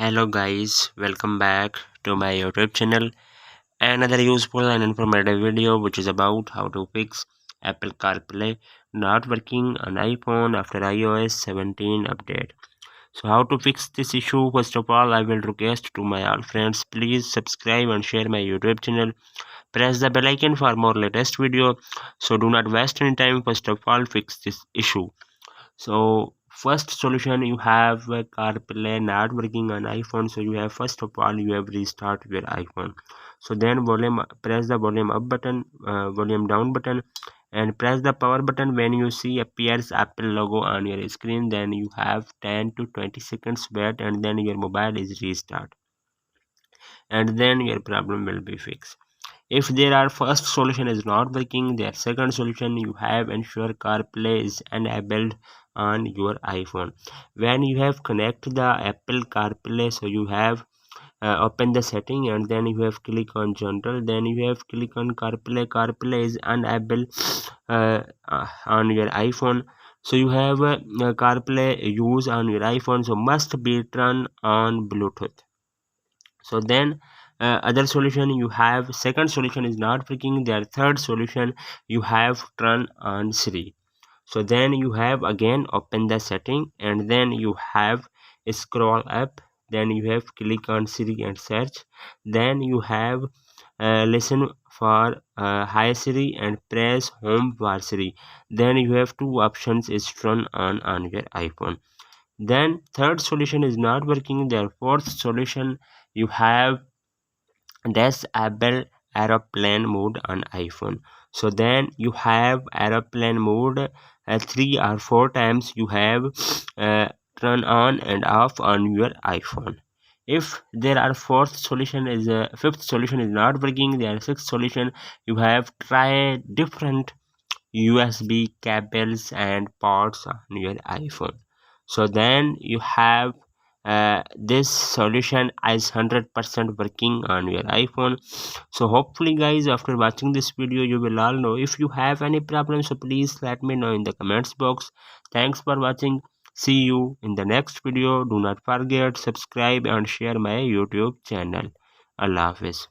Hello guys, welcome back to my YouTube channel. Another useful and informative video which is about how to fix Apple CarPlay not working on iPhone after iOS 17 update. So how to fix this issue? First of all, I will request to my all friends, please subscribe and share my YouTube channel. Press the bell icon for more latest video. So do not waste any time. First of all, fix this issue. So first solution, you have CarPlay not working on iPhone. So you have, first of all, you have restart your iPhone. So then press the volume up button, volume down button, and press the power button. When you see appears Apple logo on your screen, then you have 10 to 20 seconds wait, and then your mobile is restart, and then your problem will be fixed. If there are first solution is not working, their second solution, you have ensure CarPlay is enabled on your iPhone. When you have connect the Apple CarPlay, so you have open the setting, and then you have click on general, then you have click on CarPlay is enabled on your iPhone. So you have CarPlay use on your iPhone, so must be turned on Bluetooth. So then other solution, you have second solution is not working, their third solution, you have turn on Siri. So then you have again open the setting, and then you have scroll up, then you have click on Siri and search, then you have listen for hi Siri and press home for Siri. Then you have two options is turn on your iPhone. Then third solution is not working, their fourth solution, you have disable aeroplane mode on iPhone. So then you have aeroplane mode 3 or 4 times, you have uh, turn on and off on your iPhone. If there are fourth solution is fifth solution is not working, there sixth solution, you have try different USB cables and ports on your iPhone. So then you have this solution is 100% working on your iPhone. So hopefully guys, after watching this video, you will all know. If you have any problems, so please let me know in the comments box. Thanks for watching. See you in the next video. Do not forget subscribe and share my YouTube channel. Allah Hafiz.